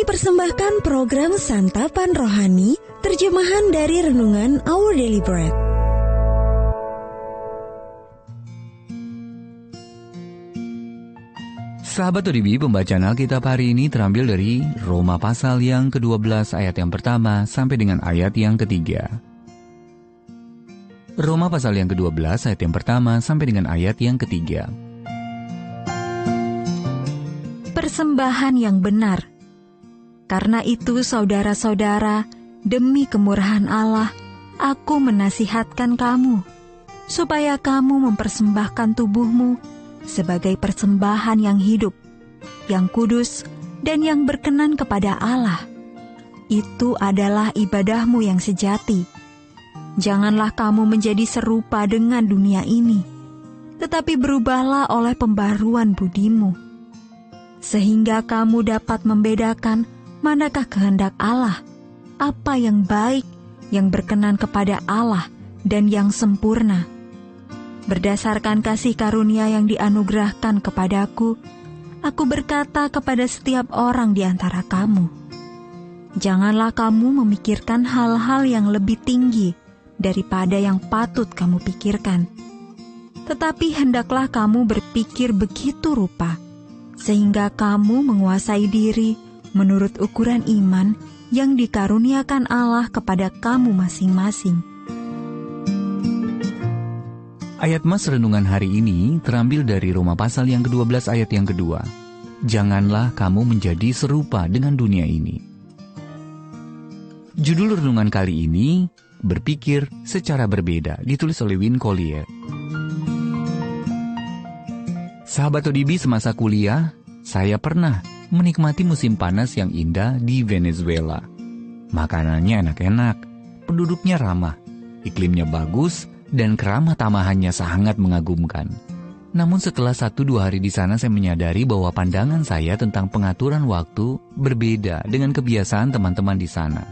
persembahkan program Santapan Rohani, terjemahan dari Renungan Our Daily Bread. Sahabat ODB, pembacaan Alkitab hari ini terambil dari Roma pasal yang ke-12 ayat yang pertama sampai dengan ayat yang ketiga. Roma pasal yang ke-12 ayat yang pertama sampai dengan ayat yang ketiga. Persembahan yang benar. Karena itu, saudara-saudara, demi kemurahan Allah, aku menasihatkan kamu, supaya kamu mempersembahkan tubuhmu sebagai persembahan yang hidup, yang kudus, dan yang berkenan kepada Allah. Itu adalah ibadahmu yang sejati. Janganlah kamu menjadi serupa dengan dunia ini, tetapi berubahlah oleh pembaruan budimu, sehingga kamu dapat membedakan manakah kehendak Allah, apa yang baik, yang berkenan kepada Allah, dan yang sempurna. Berdasarkan kasih karunia yang dianugerahkan kepadaku, aku berkata kepada setiap orang di antara kamu, janganlah kamu memikirkan hal-hal yang lebih tinggi daripada yang patut kamu pikirkan. Tetapi hendaklah kamu berpikir begitu rupa, sehingga kamu menguasai diri menurut ukuran iman yang dikaruniakan Allah kepada kamu masing-masing. Ayat Mas renungan hari ini terambil dari Roma pasal yang ke-12 ayat yang kedua. Janganlah kamu menjadi serupa dengan dunia ini. Judul renungan kali ini, Berpikir Secara Berbeda, ditulis oleh Win Collier. Sahabat ODB, semasa kuliah, saya pernah menikmati musim panas yang indah di Venezuela. Makanannya enak-enak, penduduknya ramah, iklimnya bagus, dan keramah tamahannya sangat mengagumkan. Namun setelah 1-2 hari di sana, saya menyadari bahwa pandangan saya tentang pengaturan waktu berbeda dengan kebiasaan teman-teman di sana.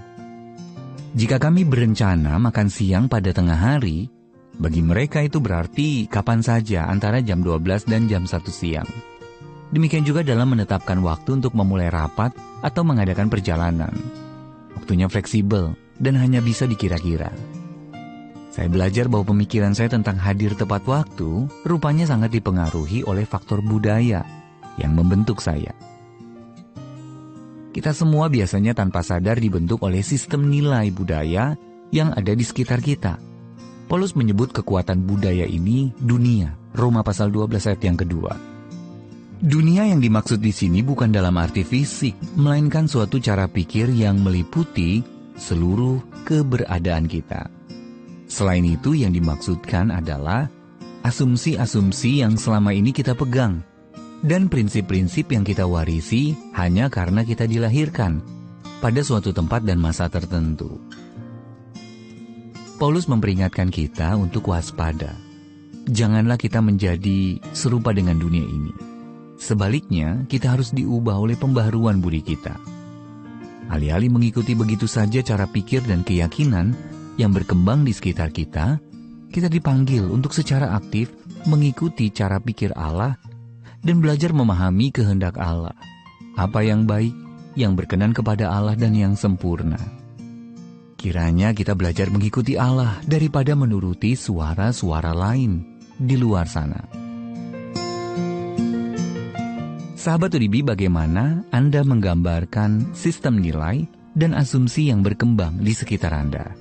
Jika kami berencana makan siang pada tengah hari, bagi mereka itu berarti kapan saja antara jam 12 dan jam 1 siang. Demikian juga dalam menetapkan waktu untuk memulai rapat atau mengadakan perjalanan. Waktunya fleksibel dan hanya bisa dikira-kira. Saya belajar bahwa pemikiran saya tentang hadir tepat waktu rupanya sangat dipengaruhi oleh faktor budaya yang membentuk saya. Kita semua biasanya tanpa sadar dibentuk oleh sistem nilai budaya yang ada di sekitar kita. Paulus menyebut kekuatan budaya ini dunia, Roma pasal 12 ayat yang kedua. Dunia yang dimaksud di sini bukan dalam arti fisik, melainkan suatu cara pikir yang meliputi seluruh keberadaan kita. Selain itu, yang dimaksudkan adalah asumsi-asumsi yang selama ini kita pegang dan prinsip-prinsip yang kita warisi hanya karena kita dilahirkan pada suatu tempat dan masa tertentu. Paulus memperingatkan kita untuk waspada. Janganlah kita menjadi serupa dengan dunia ini. Sebaliknya, kita harus diubah oleh pembaharuan budi kita. Alih-alih mengikuti begitu saja cara pikir dan keyakinan yang berkembang di sekitar kita, kita dipanggil untuk secara aktif mengikuti cara pikir Allah dan belajar memahami kehendak Allah, apa yang baik, yang berkenan kepada Allah dan yang sempurna. Kiranya kita belajar mengikuti Allah daripada menuruti suara-suara lain di luar sana. Sahabat ODB, bagaimana Anda menggambarkan sistem nilai dan asumsi yang berkembang di sekitar Anda?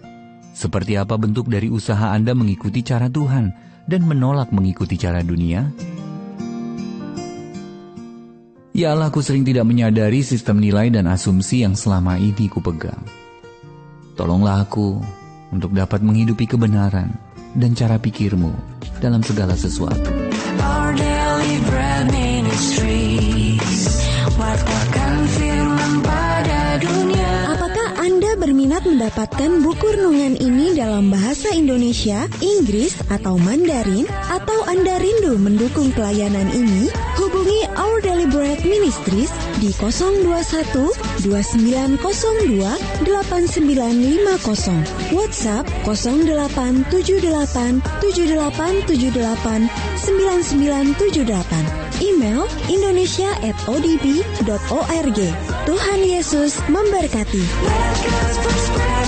Seperti apa bentuk dari usaha Anda mengikuti cara Tuhan dan menolak mengikuti cara dunia? Ya Allah, aku sering tidak menyadari sistem nilai dan asumsi yang selama ini kupegang. Tolonglah aku untuk dapat menghidupi kebenaran dan cara pikir-Mu dalam segala sesuatu. Our Daily Bread Ministries, wartakan firman pada dunia. Apakah Anda berminat mendapatkan buku renungan ini dalam bahasa Indonesia, Inggris, atau Mandarin? Atau Anda rindu mendukung pelayanan ini? Hubungi Our Daily Bread Ministries di 021 2902 8950, WhatsApp 0878 7878 9978, email indonesia@odb.org. Tuhan Yesus memberkati. Let God's prosperity